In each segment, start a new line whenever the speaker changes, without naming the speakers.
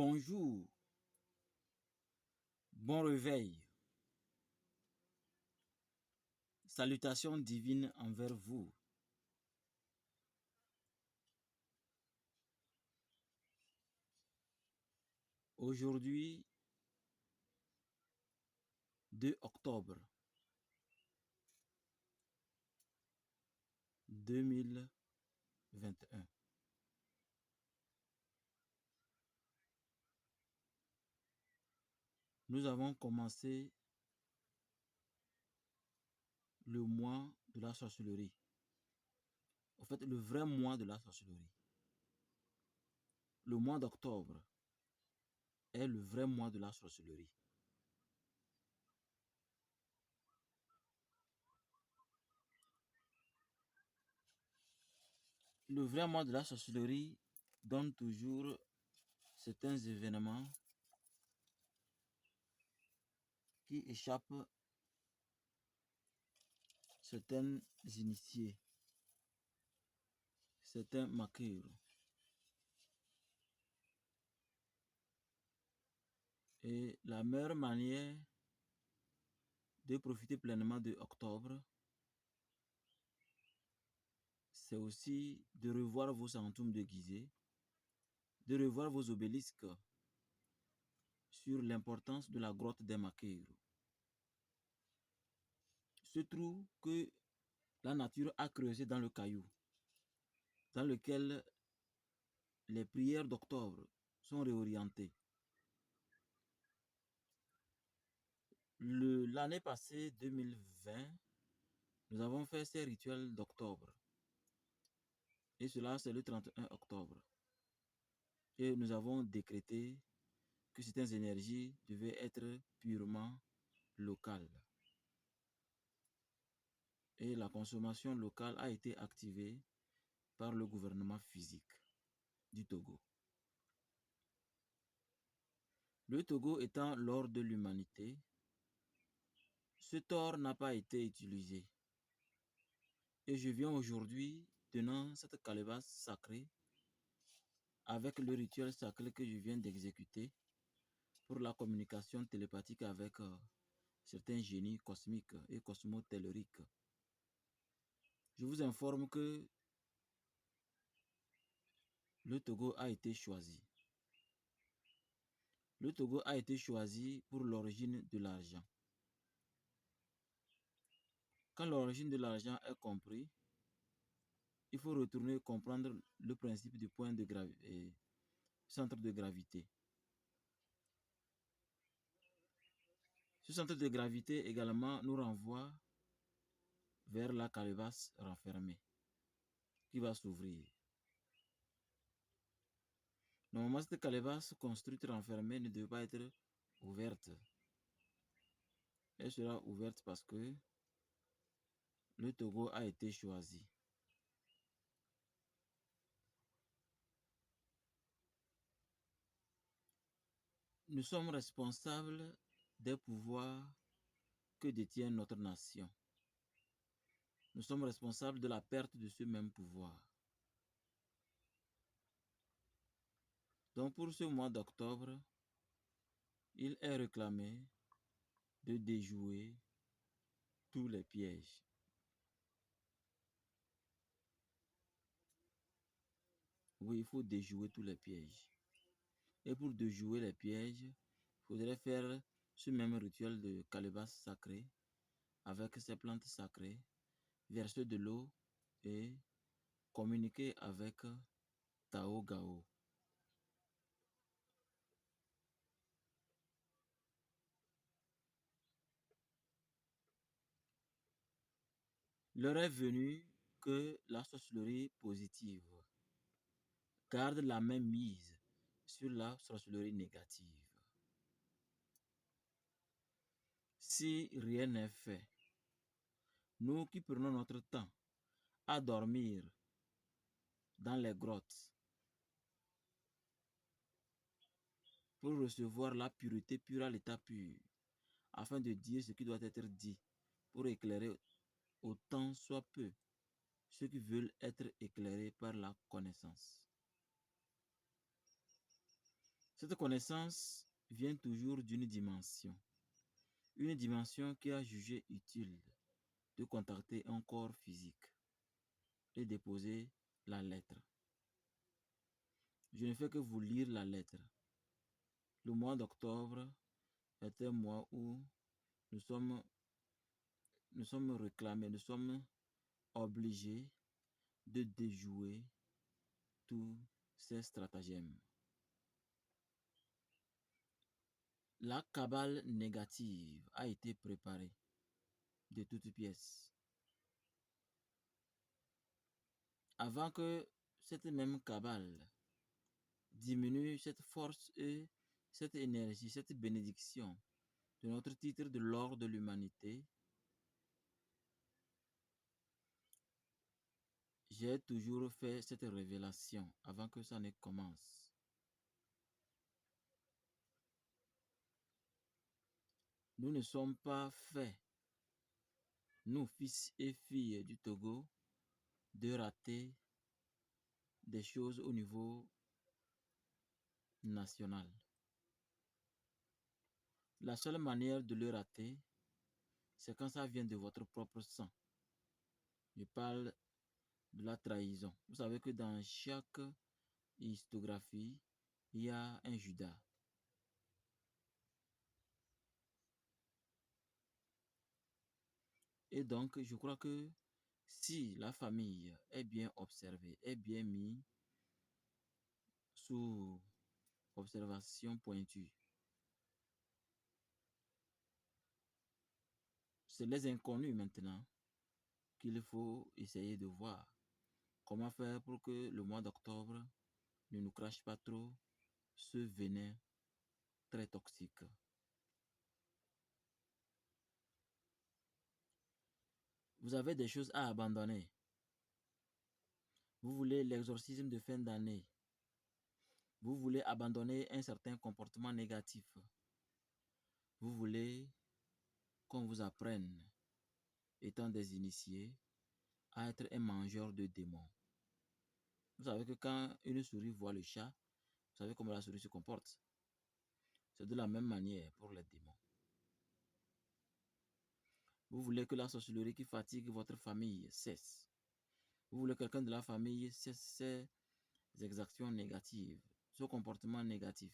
Bonjour, bon réveil. Salutations divines envers vous. Aujourd'hui, 2 octobre 2021. Nous avons commencé le mois de la sorcellerie. En fait, le vrai mois de la sorcellerie. Le mois d'octobre est le vrai mois de la sorcellerie. Le vrai mois de la sorcellerie donne toujours certains événements qui échappent certains initiés, certains makers. Et la meilleure manière de profiter pleinement de octobre, c'est aussi de revoir vos fantômes déguisés, de revoir vos obélisques sur l'importance de la grotte des Makeiros. Ce trou que la nature a creusé dans le caillou, dans lequel les prières d'octobre sont réorientées. L'année passée, 2020, nous avons fait ces rituels d'octobre. Et cela, c'est le 31 octobre. Et nous avons décrété que certaines énergies devaient être purement locales. Et la consommation locale a été activée par le gouvernement physique du Togo. Le Togo étant l'or de l'humanité, cet or n'a pas été utilisé. Et je viens aujourd'hui tenant cette calebasse sacrée avec le rituel sacré que je viens d'exécuter pour la communication télépathique avec certains génies cosmiques et cosmotelluriques. Je vous informe que le Togo a été choisi. Le Togo a été choisi pour l'origine de l'argent. Quand l'origine de l'argent est comprise, il faut retourner comprendre le principe du point de centre de gravité. Ce centre de gravité également nous renvoie vers la calebasse renfermée qui va s'ouvrir. Normalement, cette calebasse construite renfermée ne devait pas être ouverte. Elle sera ouverte parce que le Togo a été choisi. Nous sommes responsables des pouvoirs que détient notre nation. Nous sommes responsables de la perte de ce même pouvoir. Donc pour ce mois d'octobre, il est réclamé de déjouer tous les pièges. Oui, il faut déjouer tous les pièges. Et pour déjouer les pièges, il faudrait faire ce même rituel de calebasse sacrée avec ces plantes sacrées, verser de l'eau et communiquer avec Tao Gao. L'heure est venue que la sorcellerie positive garde la même mise sur la sorcellerie négative. Si rien n'est fait, nous qui prenons notre temps à dormir dans les grottes pour recevoir la pureté pure à l'état pur, afin de dire ce qui doit être dit, pour éclairer autant soit peu ceux qui veulent être éclairés par la connaissance. Cette connaissance vient toujours d'une dimension. Une dimension qui a jugé utile de contacter un corps physique et déposer la lettre. Je ne fais que vous lire la lettre. Le mois d'octobre est un mois où nous sommes, nous sommes réclamés, nous sommes obligés de déjouer tous ces stratagèmes. La cabale négative a été préparée de toutes pièces. Avant que cette même cabale diminue cette force et cette énergie, cette bénédiction de notre titre de l'ordre de l'humanité, j'ai toujours fait cette révélation avant que ça ne commence. Nous ne sommes pas faits, nous, fils et filles du Togo, de rater des choses au niveau national. La seule manière de le rater, c'est quand ça vient de votre propre sang. Je parle de la trahison. Vous savez que dans chaque histographie, il y a un Judas. Et donc, je crois que si la famille est bien observée, est bien mise sous observation pointue, c'est les inconnus maintenant qu'il faut essayer de voir. Comment faire pour que le mois d'octobre ne nous crache pas trop ce venin très toxique. Vous avez des choses à abandonner. Vous voulez l'exorcisme de fin d'année. Vous voulez abandonner un certain comportement négatif. Vous voulez qu'on vous apprenne, étant des initiés, à être un mangeur de démons. Vous savez que quand une souris voit le chat, vous savez comment la souris se comporte. C'est de la même manière pour les démons. Vous voulez que la sorcellerie qui fatigue votre famille cesse. Vous voulez que quelqu'un de la famille cesse ses exactions négatives, ce comportement négatif.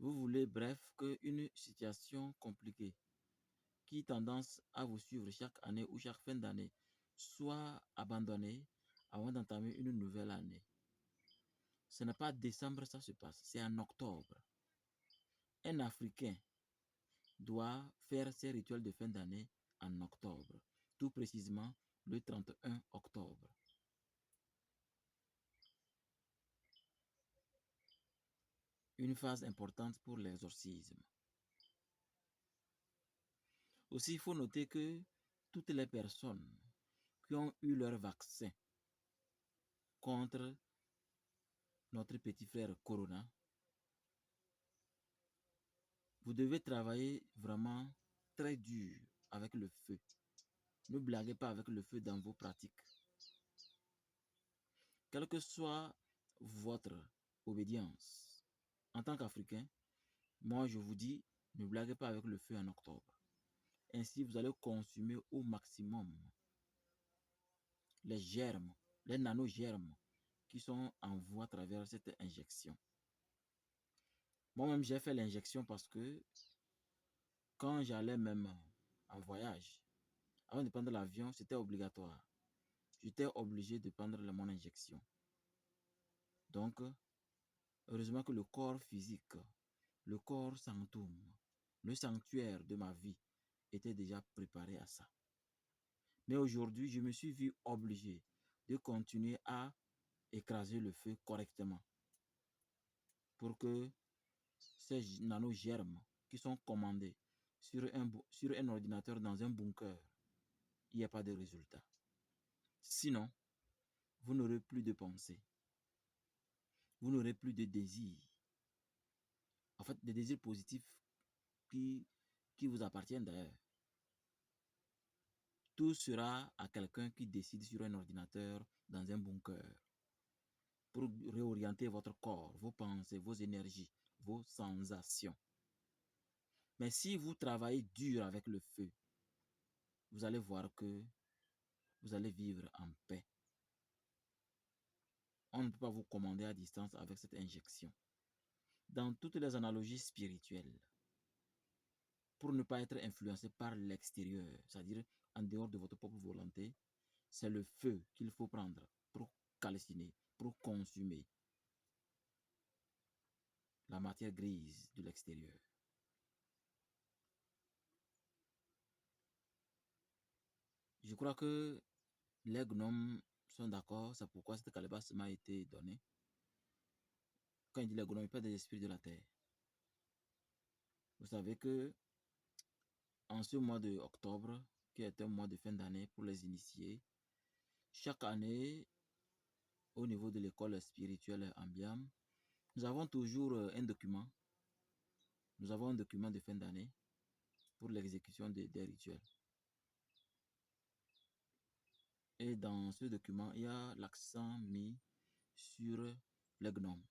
Vous voulez, bref, qu'une situation compliquée qui tendance à vous suivre chaque année ou chaque fin d'année soit abandonnée avant d'entamer une nouvelle année. Ce n'est pas décembre, ça se passe, c'est en octobre. Un Africain doit faire ses rituels de fin d'année en octobre, tout précisément le 31 octobre. Une phase importante pour l'exorcisme. Aussi, il faut noter que toutes les personnes qui ont eu leur vaccin contre notre petit frère Corona, vous devez travailler vraiment très dur avec le feu. Ne blaguez pas avec le feu dans vos pratiques. Quelle que soit votre obédience, en tant qu'Africain, moi je vous dis, ne blaguez pas avec le feu en octobre. Ainsi, vous allez consumer au maximum les germes, les nanogermes qui sont en vous à travers cette injection. Moi-même, j'ai fait l'injection parce que quand j'allais même en voyage, avant de prendre l'avion, c'était obligatoire. J'étais obligé de prendre mon injection. Donc, heureusement que le corps physique, le corps sanctum, le sanctuaire de ma vie était déjà préparé à ça. Mais aujourd'hui, je me suis vu obligé de continuer à écraser le feu correctement pour que ces nanogermes qui sont commandés sur un ordinateur dans un bunker, il n'y a pas de résultat. Sinon, vous n'aurez plus de pensée. Vous n'aurez plus de désirs. En fait, des désirs positifs qui, qui vous appartiennent d'ailleurs. Tout sera à quelqu'un qui décide sur un ordinateur dans un bunker. pour réorienter votre corps, vos pensées, vos énergies, vos sensations. Mais si vous travaillez dur avec le feu, vous allez voir que vous allez vivre en paix. On ne peut pas vous commander à distance avec cette injection. Dans toutes les analogies spirituelles, pour ne pas être influencé par l'extérieur, c'est-à-dire en dehors de votre propre volonté, c'est le feu qu'il faut prendre pour calciner, pour consumer la matière grise de l'extérieur. Je crois que les gnomes sont d'accord, c'est pourquoi cette calebasse m'a été donnée. Quand il dit les gnomes, il parle des esprits de la terre. Vous savez que en ce mois de octobre, qui est un mois de fin d'année pour les initiés, chaque année, au niveau de l'école spirituelle Ambiam, nous avons toujours un document. Nous avons un document de fin d'année pour l'exécution des rituels. Et dans ce document, il y a l'accent mis sur les gnomes.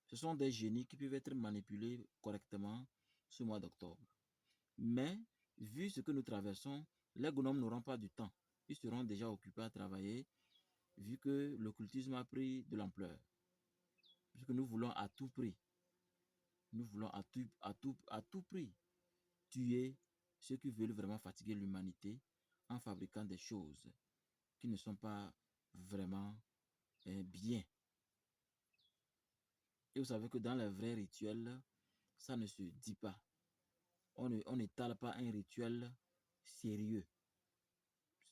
Ce sont des génies qui peuvent être manipulés correctement ce mois d'octobre. Mais, vu ce que nous traversons, les gnomes n'auront pas du temps. Ils seront déjà occupés à travailler, vu que l'occultisme a pris de l'ampleur. Puisque nous voulons à tout prix, nous voulons à tout prix tuer ceux qui veulent vraiment fatiguer l'humanité en fabriquant des choses qui ne sont pas vraiment bien. Et vous savez que dans les vrais rituels, ça ne se dit pas. On n'étale pas un rituel sérieux.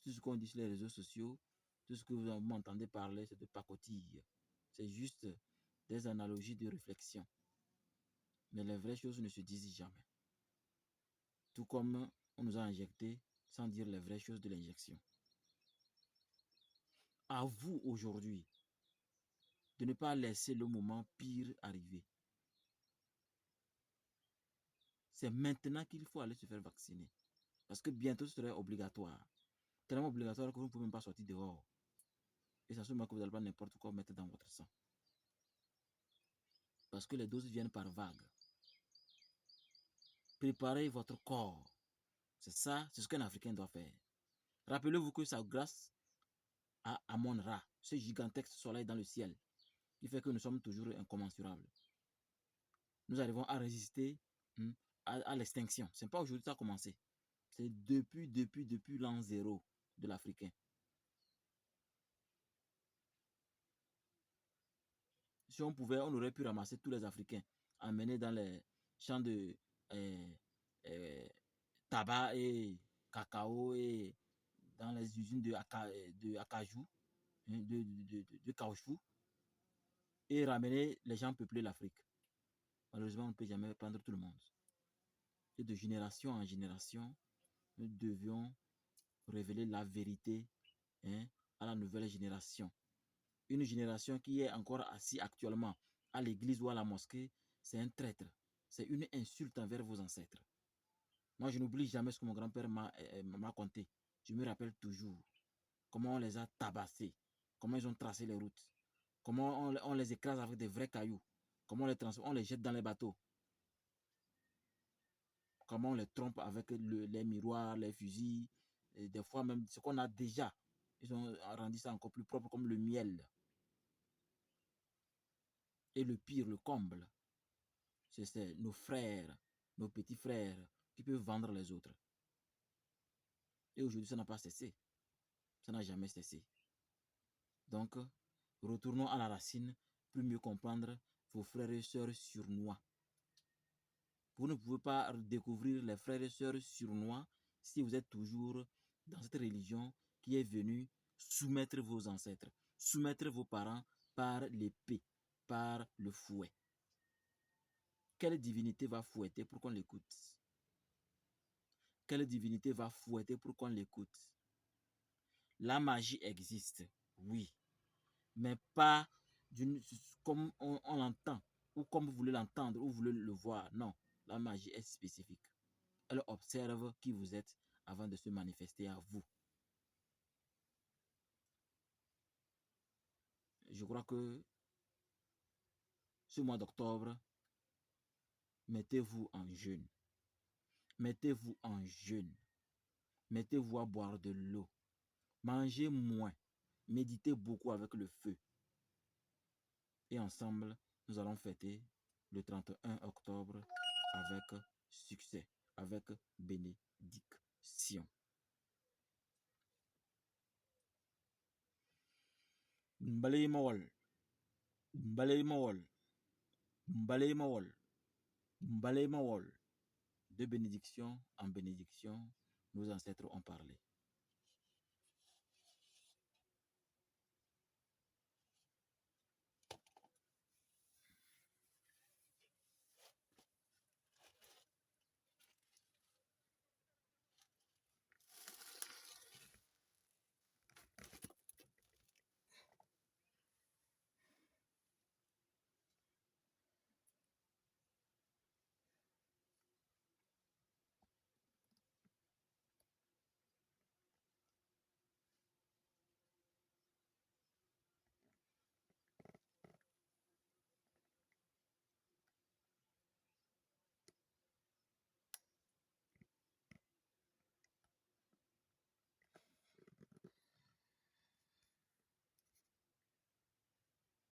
Tout ce qu'on dit sur les réseaux sociaux, tout ce que vous m'entendez parler, c'est de pacotille. C'est juste des analogies de réflexion. Mais les vraies choses ne se disent jamais. Tout comme on nous a injecté sans dire les vraies choses de l'injection. À vous aujourd'hui de ne pas laisser le moment pire arriver. C'est maintenant qu'il faut aller se faire vacciner. Parce que bientôt ce serait obligatoire. Tellement obligatoire que vous ne pouvez même pas sortir dehors. Et ça se met que vous n'allez pas n'importe quoi mettre dans votre sang. Parce que les doses viennent par vagues. Préparez votre corps. C'est ça, c'est ce qu'un Africain doit faire. Rappelez-vous que c'est grâce à Amon-Ra, ce gigantesque soleil dans le ciel, qui fait que nous sommes toujours incommensurables. Nous arrivons à résister à l'extinction. Ce n'est pas aujourd'hui que ça a commencé. C'est depuis l'an zéro de l'Africain. Si on pouvait, on aurait pu ramasser tous les Africains, emmener dans les champs de tabac et cacao et dans les usines de acajou, de caoutchouc, et ramener les gens peupler l'Afrique. Malheureusement, on ne peut jamais prendre tout le monde. Et de génération en génération, nous devions révéler la vérité à la nouvelle génération. Une génération qui est encore assise actuellement à l'église ou à la mosquée, c'est un traître. C'est une insulte envers vos ancêtres. Moi, je n'oublie jamais ce que mon grand-père m'a conté. Je me rappelle toujours comment on les a tabassés, comment ils ont tracé les routes, comment on les écrase avec des vrais cailloux, comment on les jette dans les bateaux, comment on les trompe avec les miroirs, les fusils, et des fois même ce qu'on a déjà. Ils ont rendu ça encore plus propre comme le miel. Et le pire, le comble, c'est nos frères, nos petits frères qui peuvent vendre les autres. Et aujourd'hui, ça n'a pas cessé. Ça n'a jamais cessé. Donc, retournons à la racine pour mieux comprendre vos frères et sœurs surnois. Vous ne pouvez pas découvrir les frères et sœurs surnois si vous êtes toujours dans cette religion qui est venue soumettre vos ancêtres, soumettre vos parents par l'épée, par le fouet. Quelle divinité va fouetter pour qu'on l'écoute? Quelle divinité va fouetter pour qu'on l'écoute? La magie existe, oui, mais pas comme on l'entend, ou comme vous voulez l'entendre, ou vous voulez le voir. Non, la magie est spécifique. Elle observe qui vous êtes avant de se manifester à vous. je crois que ce mois d'octobre, mettez-vous en jeûne. Mettez-vous en jeûne. Mettez-vous à boire de l'eau. Mangez moins. Méditez beaucoup avec le feu. Et ensemble, nous allons fêter le 31 octobre avec succès, avec bénédiction. Mbalay Mawal, Mbalay Mawal, Mbalay Mawal, Mbalay Mawal. De bénédiction en bénédiction, nos ancêtres ont parlé.